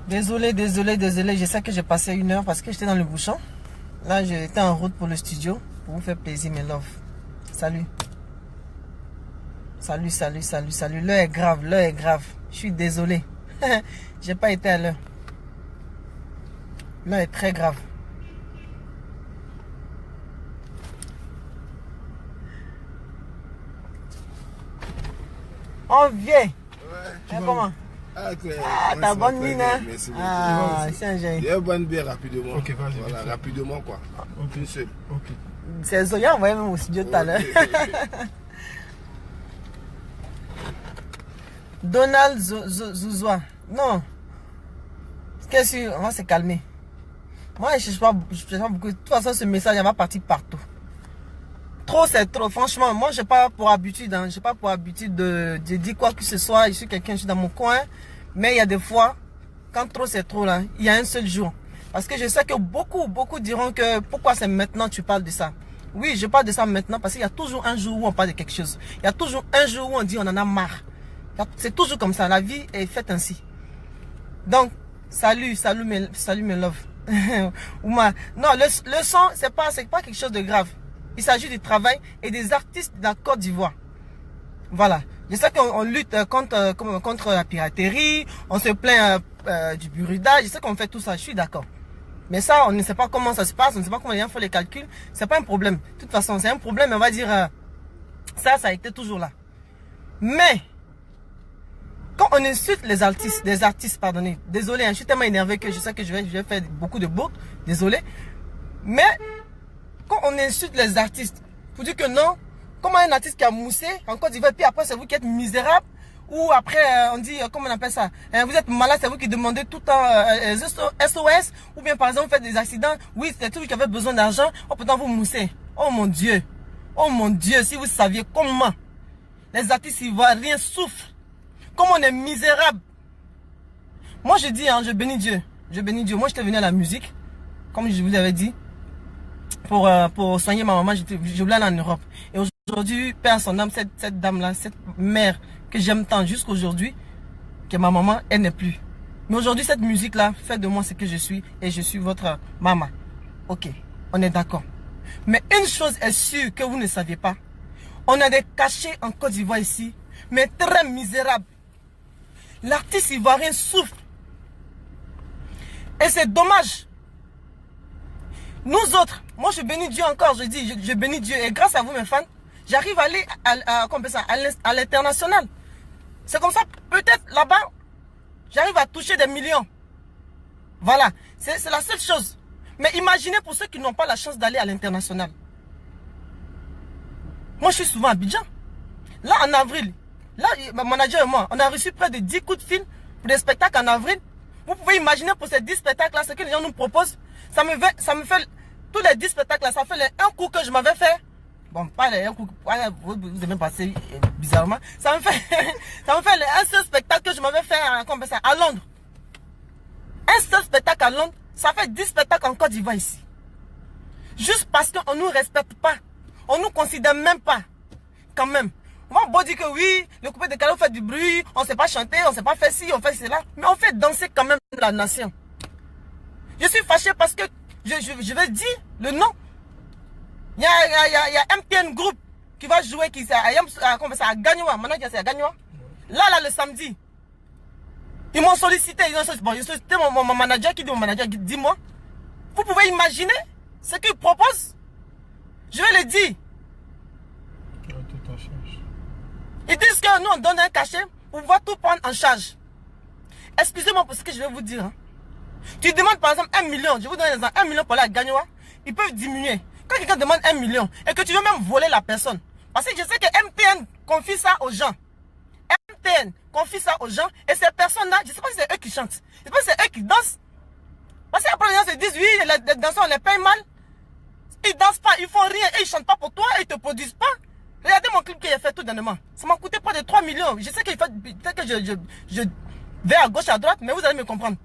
Désolé, désolé, désolé. Je sais que j'ai passé 1 heure parce que j'étais dans le bouchon. Là, j'étais en route pour le studio pour vous faire plaisir, mes love. Salut. Salut, salut, salut, salut. L'heure est grave, l'heure est grave. Je suis désolé. J'ai pas été à l'heure. L'heure est très grave. On vient. Ouais, comment? Ah, okay. T'as bonne mine, hein? Merci beaucoup. Ah, c'est un génie. Il y a une bonne bière rapidement. Ok, vas-y. Voilà, rapidement quoi. Ok. Une seule. Ok. C'est Zoya envoyé même au studio tout à l'heure. Donald Zouzoua. Non. Qu'est-ce que... On va se calmer. Moi, je ne cherche pas beaucoup. De toute façon, ce message, il va partir partout. Trop, c'est trop. Franchement, moi, je n'ai pas pour habitude. Hein, j'ai pas pour habitude de dire quoi que ce soit. Je suis quelqu'un, je suis dans mon coin. Mais il y a des fois, quand trop, c'est trop, là, il y a un seul jour. Parce que je sais que beaucoup diront que pourquoi c'est maintenant que tu parles de ça. Oui, je parle de ça maintenant parce qu'il y a toujours un jour où on parle de quelque chose. Il y a toujours un jour où on dit on en a marre. C'est toujours comme ça. La vie est faite ainsi. Donc, salut mes love. Non, le son, c'est pas quelque chose de grave. Il s'agit du travail et des artistes de la Côte d'Ivoire. Voilà. Je sais qu'on lutte contre la piraterie, on se plaint du buridage, je sais qu'on fait tout ça, je suis d'accord. Mais ça, on ne sait pas comment ça se passe, on ne sait pas comment les gens font les calculs. C'est pas un problème. De toute façon, c'est un problème, on va dire, ça a été toujours là. Mais, quand on insulte les artistes, pardonnez, désolé, hein, je suis tellement énervé que je sais que je vais faire beaucoup de boucles, désolé. Mais, quand on insulte les artistes, pour dire que non, comment un artiste qui a moussé en Côte d'Ivoire, puis après c'est vous qui êtes misérable, ou après on dit, comment on appelle ça, vous êtes malade, c'est vous qui demandez tout le temps SOS, ou bien par exemple vous faites des accidents, oui c'est tout qui avait besoin d'argent, oh pourtant vous moussez. Oh mon Dieu, si vous saviez comment les artistes ivoiriens souffrent, comment on est misérable. Moi je dis, hein, je bénis Dieu, moi j'étais venu à la musique, comme je vous l'avais dit, pour soigner ma maman, je voulais aller en Europe. Et aujourd'hui, père son âme, cette dame-là, cette mère que j'aime tant jusqu'aujourd'hui, que ma maman, elle n'est plus. Mais aujourd'hui, cette musique-là fait de moi ce que je suis et je suis votre maman. Ok, on est d'accord. Mais une chose est sûre que vous ne saviez pas. On a des cachets en Côte d'Ivoire ici, mais très misérables. L'artiste ivoirien souffre. Et c'est dommage. Nous autres, moi je bénis Dieu encore, je dis, je bénis Dieu. Et grâce à vous mes fans, j'arrive à aller à l'international. C'est comme ça, peut-être là-bas, j'arrive à toucher des millions. Voilà, c'est la seule chose. Mais imaginez pour ceux qui n'ont pas la chance d'aller à l'international. Moi je suis souvent à Abidjan. Là en avril, là mon manager et moi, on a reçu près de 10 coups de fil pour des spectacles en avril. Vous pouvez imaginer pour ces 10 spectacles là, ce que les gens nous proposent. Ça me fait tous les 10 spectacles là, ça fait les 1 coup que je m'avais fait. Bon, pas les 1 coup, vous avez passé bizarrement. Ça me fait un seul spectacle que je m'avais fait à Londres. Un seul spectacle à Londres, ça fait 10 spectacles en Côte d'Ivoire ici. Juste parce qu'on ne nous respecte pas. On ne nous considère même pas. Quand même. On va beau dire que oui, le coupé de calot fait du bruit, on ne sait pas chanter, on ne sait pas faire ci, on fait cela. Mais on fait danser quand même la nation. Je suis fâché parce que je vais dire le nom. Il y a MTN Group qui va jouer, qui à Gagnoa. Maintenant, c'est à Gagnoa. Là, le samedi. Ils m'ont sollicité. Bon, ils ont sollicité mon manager qui dit, dis-moi, vous pouvez imaginer ce qu'ils proposent? Je vais le dire. Ils disent que nous, on donne un cachet pour pouvoir tout prendre en charge. Excusez-moi pour ce que je vais vous dire. Hein. Tu demandes par exemple 1 million, je vous donne 1 million pour aller à Gagnoa, ils peuvent diminuer. Quand quelqu'un demande 1 million et que tu veux même voler la personne, parce que je sais que MTN confie ça aux gens. MTN confie ça aux gens et ces personnes-là, je ne sais pas si c'est eux qui chantent, je ne sais pas si c'est eux qui dansent. Parce qu'après les gens se disent, oui, les danseurs on les paye mal. Ils ne dansent pas, ils font rien et ils ne chantent pas pour toi et ils ne te produisent pas. Regardez mon clip qu'il a fait tout dernièrement. Ça m'a coûté près de 3 millions. Je sais qu'il fait, peut-être que je vais à gauche, à droite, mais vous allez me comprendre.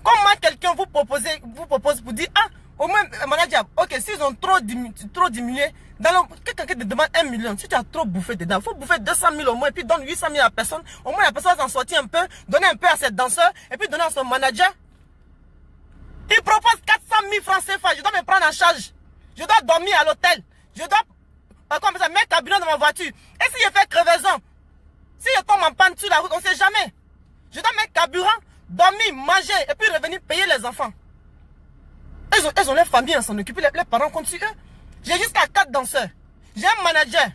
Comment quelqu'un vous propose pour dire, ah, Au moins, manager, ok, s'ils ont trop diminué, quelqu'un qui te demande 1 million, si tu as trop bouffé dedans, il faut bouffer 200 000 au moins, et puis donne 800 000 à la personne. Au moins, la personne va s'en sortir un peu, donner un peu à ses danseurs, et puis donner à son manager. Il propose 400 000 francs CFA, je dois me prendre en charge. Je dois dormir à l'hôtel. Je dois, comme ça, mettre carburant dans ma voiture. Et si je fais crevaison, si je tombe en panne sur la route, on ne sait jamais. Je dois mettre carburant, dormir, manger, et puis revenir payer les enfants. Elles ont leur famille à s'en occuper, les parents comptent sur eux. J'ai jusqu'à 4 danseurs. J'ai un manager.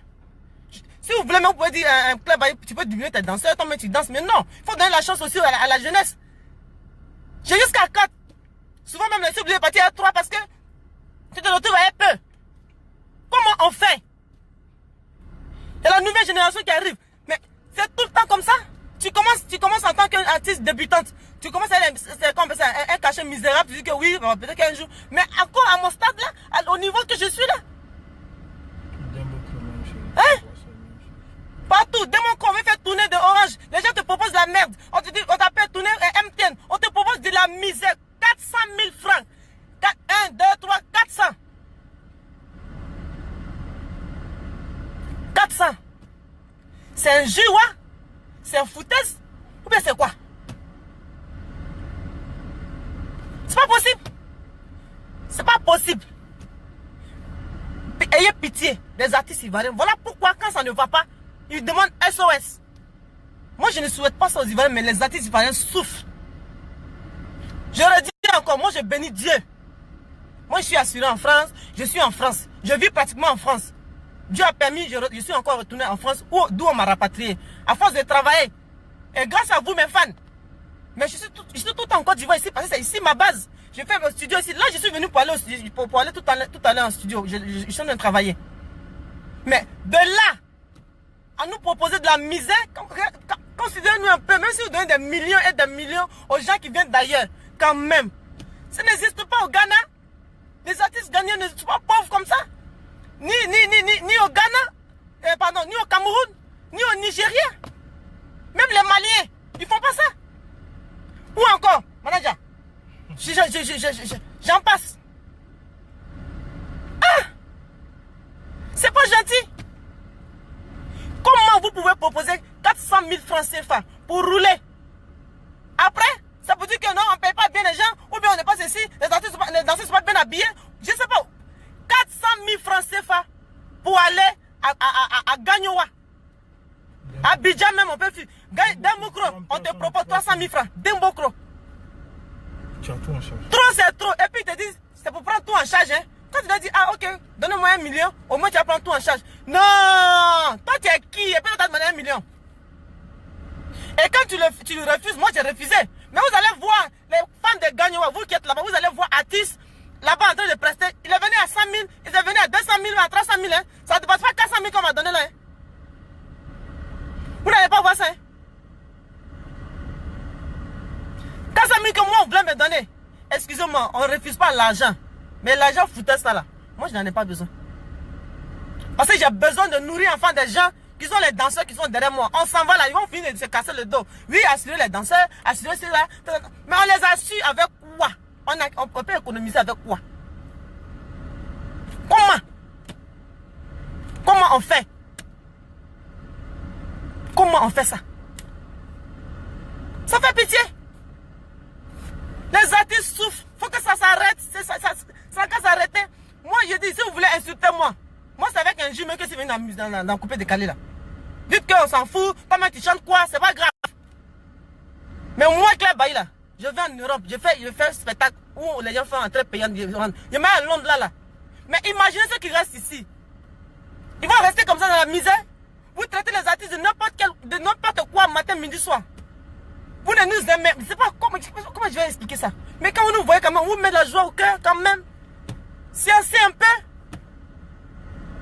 Si vous voulez, vous pouvez dire un club, tu peux diminuer tes danseurs, toi tu danses. Mais non, il faut donner la chance aussi à la jeunesse. J'ai jusqu'à 4. Souvent même, les obligés de partir à 3 parce que tu te retrouves avec peu. Comment on fait? Il y a la nouvelle génération qui arrive. Mais c'est tout le temps comme ça. Tu commences en tant qu'artiste débutante. Tu commences à être un cachet misérable. Tu dis que oui, peut-être qu'un jour. Mais encore à mon stade là, au niveau que je suis là. Hein? Partout, dès mon corps, on me fait tourner de Orange. Les gens te proposent de la merde. On te dit, on t'appelle tourner MTN. On te propose de la misère. 400 000 francs. 1, 2, 3, 400. 400. C'est un jeu, ouais? C'est un foutaise? Ou bien c'est quoi? C'est pas possible. C'est pas possible. Ayez pitié des artistes ivoiriens. Voilà pourquoi quand ça ne va pas, ils demandent SOS. Moi je ne souhaite pas ça aux Ivoiriens, mais les artistes ivoiriens souffrent. Je le dis encore, moi je bénis Dieu. Moi je suis assuré en France, je suis en France. Je vis pratiquement en France. Dieu a permis, je suis encore retourné en France, d'où on m'a rapatrié. À force de travailler. Et grâce à vous mes fans. Mais je suis tout le temps en Côte d'Ivoire ici, parce que c'est ici ma base. Je fais mon studio ici. Là je suis venu pour aller au studio, pour aller tout à l'heure en studio. Je suis en train de travailler. Mais de là, à nous proposer de la misère, considérez-nous un peu, même si vous donnez des millions et des millions aux gens qui viennent d'ailleurs, quand même. Ça n'existe pas au Ghana. Les artistes ghanéens ne sont pas pauvres comme ça. Ni au Ghana, pardon, ni au Cameroun, ni au Nigeria. Même les Maliens, ils font pas ça. Ou encore, manager, j'en passe. Ah! C'est pas gentil. Comment vous pouvez proposer 400 000 francs CFA pour rouler? Après, ça veut dire que non, on ne paye pas bien les gens, ou bien on n'est pas ceci, les danseurs ne sont pas bien habillés. Je ne sais pas. 400 000 francs CFA pour aller à Gagnoa. À Abidjan même, on peut fuir. Dembokro, on te propose 300 000 francs. Dembokro. Tu as tout en charge. Trop, c'est trop. Et puis ils te disent, c'est pour prendre tout en charge. Hein. Quand tu dois dire, ah ok, donne-moi 1 million, au moins tu vas prendre tout en charge. Non! Toi tu es qui? Et puis tu as demandé 1 million. Et quand tu le refuses, moi j'ai refusé. Mais vous allez voir les fans de Gagnoa, vous qui êtes là-bas, vous allez voir artistes là-bas en train de prester. Il est venu à 100 000, il est venu à 200 000, à 300 000. Hein. Ça ne dépasse pas 400 000 qu'on m'a donné là. Hein. Vous n'allez pas voir ça. Hein. 400 000 que moi, vous voulez me donner. Excusez-moi, on ne refuse pas l'argent. Mais l'argent foutait ça là. Moi, je n'en ai pas besoin. Parce que j'ai besoin de nourrir enfin des gens qui sont les danseurs qui sont derrière moi. On s'en va là, ils vont finir de se casser le dos. Oui, assurer les danseurs, assurer cela. Mais on les assure avec quoi? On peut économiser avec quoi? Comment on fait? Comment on fait ça? Ça fait pitié. Les artistes souffrent. Faut que ça s'arrête. Ça va s'arrêter. Moi, je dis, si vous voulez insulter moi, c'est avec un jumeau que c'est venu dans le coupé de Calais là. Dites qu'on s'en fout. Comment tu chantes quoi? C'est pas grave. Mais moi, Claire Bailly là, je vais en Europe. Je fais un spectacle où les gens font un très payant. Je mets à Londres là. Mais imaginez ceux qui restent ici. Ils vont rester comme ça dans la misère. Vous traitez les artistes de n'importe quoi matin, midi, soir. Vous ne nous aimez. Je ne sais pas comment je vais expliquer ça. Mais quand vous nous voyez quand même, vous mettez la joie au cœur quand même. C'est assez un peu.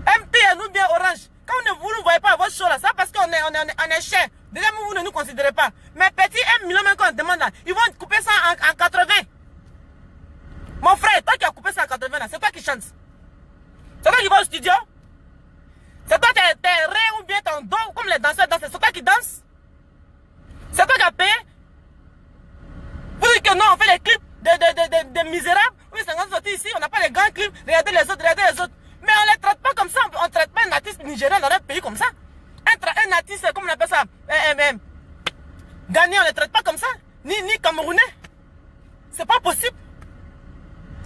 MTN ou bien Orange. Quand vous ne voyez pas votre show là, ça parce qu'on est cher. Déjà, vous ne nous considérez pas. Mais petit 1 million même qu'on demande là, ils vont couper ça en 80. Mon frère, toi qui as coupé ça en 80 là, c'est toi qui chantes. C'est toi qui vas au studio. C'est toi tes reins ou bien ton dos, comme les danseurs dansent. C'est toi qui danses. C'est toi qui as payé. Vous dites que non, on fait les clips de misérables. Oui, c'est 50 sorties ici, on n'a pas les grands clips, regardez les autres, regardez les autres. Mais on ne les traite pas comme ça, on ne traite pas un artiste nigérien dans notre pays comme ça. Un artiste, comment on appelle ça, Ghanéen, on ne les traite pas comme ça, ni Camerounais. C'est pas possible.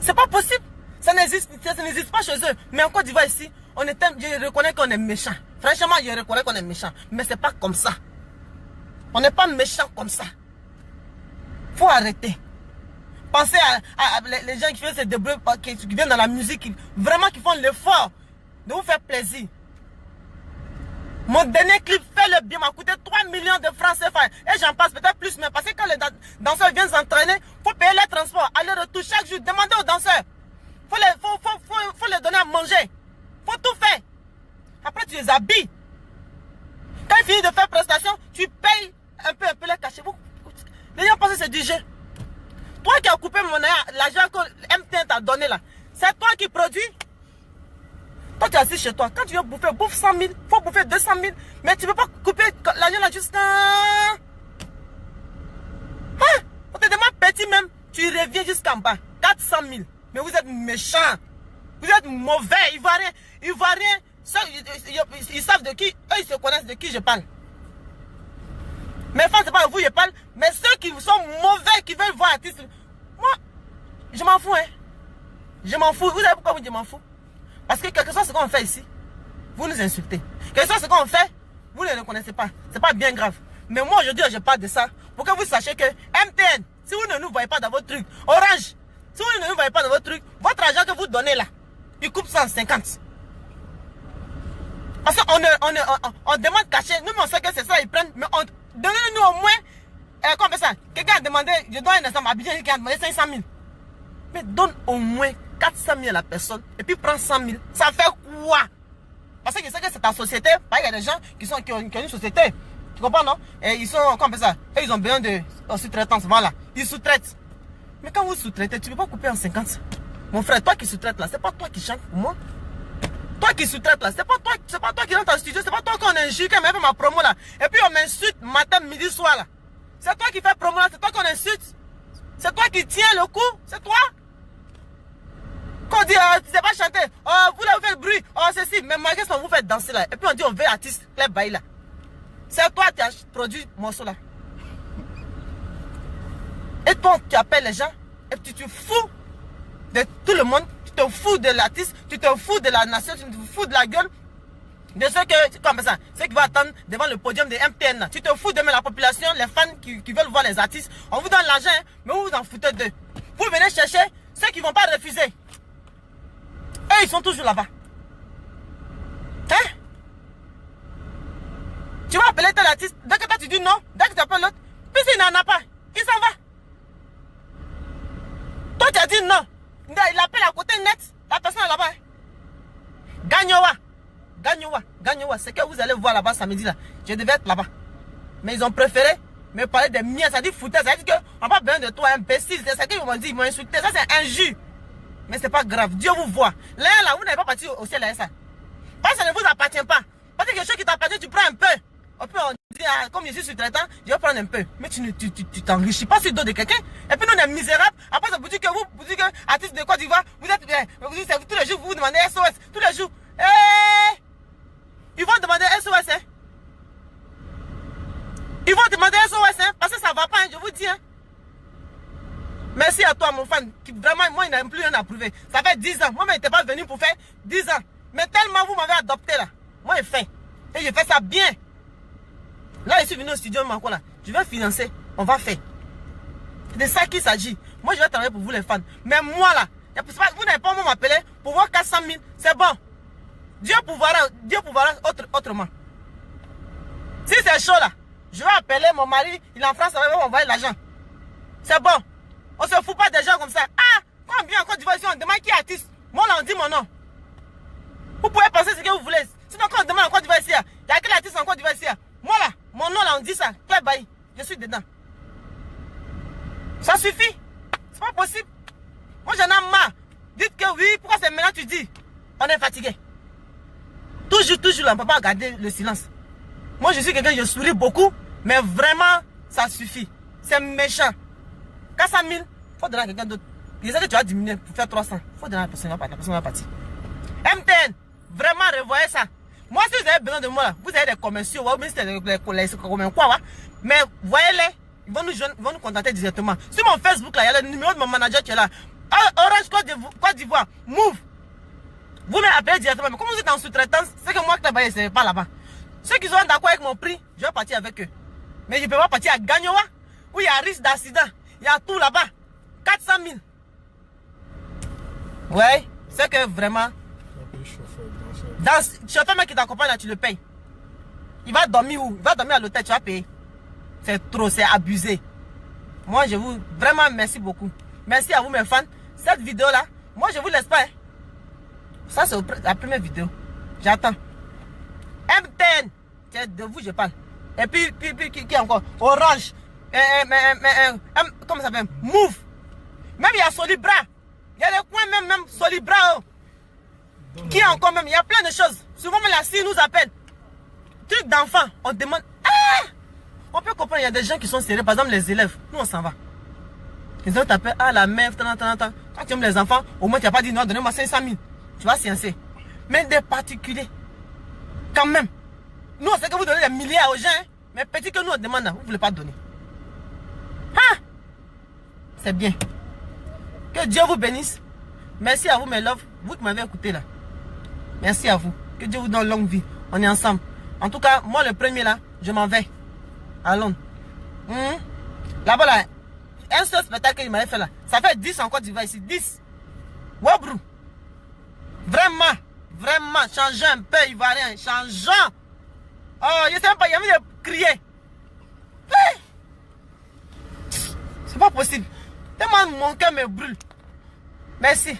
C'est pas possible. Ça n'existe pas chez eux. Mais en Côte d'Ivoire ici, je reconnais qu'on est méchant. Franchement, je reconnais qu'on est méchant. Mais c'est pas comme ça. On n'est pas méchant comme ça. Faut arrêter. Pensez à les gens qui font ces débrouilles, qui viennent dans la musique, vraiment qui font l'effort de vous faire plaisir. Mon dernier clip, fait le bien, m'a coûté 3 millions de francs CFA. Et j'en passe peut-être plus, mais parce que quand les danseurs viennent s'entraîner, il faut payer les transports, aller-retour chaque jour. Demandez aux danseurs. Faut les donner à manger. Faut tout faire. Après, tu les habilles. Quand ils finissent de faire prestation, tu payes un peu les cachets. Les gens pensent que c'est du jeu. Toi qui as coupé l'argent que MTN t'a donné là, c'est toi qui produis. Toi tu es assis chez toi, quand tu viens bouffer, bouffe 100 000, faut bouffer 200 000. Mais tu ne peux pas couper l'argent là jusqu'à... On te demande petit même, tu reviens jusqu'en bas, 400 000. Mais vous êtes méchants, vous êtes mauvais, Ivoiriens. Ils savent de qui, eux ils se connaissent de qui je parle. Mes fans, c'est pas de vous je parle, mais ceux qui sont mauvais, qui veulent voir artistes, moi, je m'en fous, hein. Je m'en fous. Vous savez pourquoi je m'en fous? Parce que quelque chose ce qu'on fait ici, vous nous insultez. Quelque chose ce qu'on fait, vous ne le connaissez pas. C'est pas bien grave. Mais moi aujourd'hui, je parle de ça pour que vous sachiez que MTN, si vous ne nous voyez pas dans votre truc, Orange, si vous ne nous voyez pas dans votre truc, votre argent que vous donnez là, il coupe 150. Parce qu'on demande caché, nous on sait que c'est ça, ils prennent, mais donnez-nous au moins, comment on fait ça? Quelqu'un a demandé, je dois un ensemble à Abidjan, quelqu'un a demandé 500 000. Mais donne au moins 400 000 à la personne et puis prends 100 000. Ça fait quoi? Parce que je sais que c'est ta société. Il y a des gens qui ont une société. Tu comprends, non? Et ils sont, comment on fait ça? Et ils ont besoin de sous-traitance. Voilà. Ils sous-traitent. Mais quand vous sous-traitez, tu ne peux pas couper en 50. Mon frère, toi qui sous-traites là, c'est pas toi qui chantes pour moi. Toi qui sous-traites là, c'est pas toi qui rentre dans le studio, c'est pas toi qu'on insulte, qui m'a fait ma promo là. Et puis on m'insulte matin, midi, soir là. C'est toi qui fais promo là, c'est toi qu'on insulte. C'est toi qui tiens le coup, c'est toi. Quand on dit, tu sais pas chanter, vous là vous faites le bruit, ceci, mais malgré ça vous faites danser là. Et puis on dit, on veut artiste, les bails là. C'est toi qui as produit ce morceau là. Et toi tu appelles les gens, et tu te fous de tout le monde, tu te fous de l'artiste, tu te fous de la nation, tu te fous de la gueule de ceux qui vont attendre devant le podium de MTN là. Tu te fous de la population, les fans qui veulent voir les artistes. On vous donne l'argent, hein, mais vous vous en foutez d'eux. Vous venez chercher ceux qui ne vont pas refuser. Eux, ils sont toujours là-bas. Hein? Tu vas appeler tel artiste, dès que toi tu dis non, dès que tu appelles l'autre, puis s'il n'en a pas, il s'en va. Toi tu as dit non, il appelle à côté net, la personne est là-bas. Gagnoua, c'est que vous allez voir là-bas samedi là. Je devais être là-bas. Mais ils ont préféré me parler des miens, ça dit foutaise, ça dit qu'on n'a pas besoin de toi, imbécile. C'est ça qu'ils m'ont dit, ils m'ont insulté, ça c'est injure. Mais c'est pas grave, Dieu vous voit. Là, vous n'avez pas parti au ciel là, ça. Parce que ça ne vous appartient pas. Parce que quelque chose qui t'appartient, tu prends un peu. On peut dire, comme je suis sous-traitant, je vais prendre un peu. Mais tu t'enrichis pas sur le dos de quelqu'un. Et puis nous, on est misérables. Après, ça vous dit que vous dites que, artiste de Côte d'Ivoire, vous êtes, tous les jours, vous demandez SOS. Tous les jours. Ils vont demander SOS, hein. Ils vont demander SOS, hein. Parce que ça va pas, hein, je vous dis, hein. Merci à toi, mon fan, qui vraiment, moi, il n'a plus rien à prouver. Ça fait 10 ans. Moi, je n'étais pas venu pour faire 10 ans. Mais tellement vous m'avez adopté là. Moi, je fais. Et je fais ça bien. Là, je suis venu au studio, Manko, là. Je vais financer. On va faire. C'est de ça qu'il s'agit. Moi, je vais travailler pour vous, les fans. Mais moi, là, vous n'avez pas m'appeler pour voir 400 000. C'est bon. Dieu pourra autrement. Si c'est chaud, là, je vais appeler mon mari. Il est en France, il va m'envoyer l'argent. C'est bon. On se fout pas des gens comme ça. Ah, quand on vient en Côte d'Ivoire, on demande qui est artiste. Moi, là, on dit mon nom. Vous pouvez penser ce que vous voulez. Sinon, quand on demande en Côte d'Ivoire ici, il y a quel artiste en Côte d'Ivoire ici? Moi, là, mon nom, là, on dit ça. Claire Bailly. Je suis dedans. Ça suffit. C'est pas possible. Moi, j'en ai marre. Dites que oui, pourquoi c'est maintenant que tu dis? On est fatigué. Toujours, là, on ne peut pas garder le silence. Moi, je suis quelqu'un, je souris beaucoup, mais vraiment, ça suffit. C'est méchant. 400 000, il faut donner à quelqu'un d'autre. Je sais que tu as diminué pour faire 300. Il faut donner à la personne, la personne va partir. MTN, vraiment revoyez ça. Moi, si vous avez besoin de moi, là, vous avez des commerciaux, ou bien les quoi, mais voyez-les, ils vont nous contacter directement. Sur mon Facebook, là, il y a le numéro de mon manager qui est là. Orange Côte d'Ivoire, Move. Vous m'appelez directement, mais comme vous êtes en sous-traitance, c'est que moi qui là-bas, c'est pas là-bas. Ceux qui sont d'accord avec mon prix, je vais partir avec eux. Mais je ne peux pas partir à Gagnoa, où il y a risque d'accident. Il y a tout là-bas. 400 000. Ouais, c'est que vraiment. Chauffeur qui t'accompagne là, tu le payes. Il va dormir où? Il va dormir à l'hôtel, tu vas payer. C'est trop, c'est abusé. Moi, je vous. Vraiment, merci beaucoup. Merci à vous, mes fans. Cette vidéo-là, moi, je vous laisse pas. Hein. Ça, c'est la première vidéo. J'attends. MTN. C'est de vous, je parle. Et puis qui encore? Orange. Comment ça s'appelle? Move. Même il y a Solibra. Il y a des coins même Solibra. Oh. Qui encore même? Il y a plein de choses. Souvent, même la CIE nous appelle. Truc d'enfant. On demande. Ah! On peut comprendre, il y a des gens qui sont sérieux. Par exemple, les élèves. Nous, on s'en va. Les autres t'appellent. Ah, la mère. Quand tu aimes les enfants, au moins, tu n'as pas dit non, donnez-moi 500 000. Tu vas sciencer. Mais des particuliers. Quand même. Nous, on sait que vous donnez des milliards aux gens. Hein? Mais petit que nous, on demande, vous ne voulez pas donner. Ah! C'est bien. Que Dieu vous bénisse. Merci à vous, mes loves. Vous qui m'avez écouté là. Merci à vous. Que Dieu vous donne longue vie. On est ensemble. En tout cas, moi, le premier là, je m'en vais. À Londres. Là-bas, là, un seul spectacle qu'il m'avait fait là. Ça fait 10 en Côte d'Ivoire ici. 10. Wabrou. Vraiment, changeant un peu, ivoirien. Changeant. Oh, je sais même pas, il y a envie de crier. C'est pas possible. Tellement mon cœur me brûle. Merci.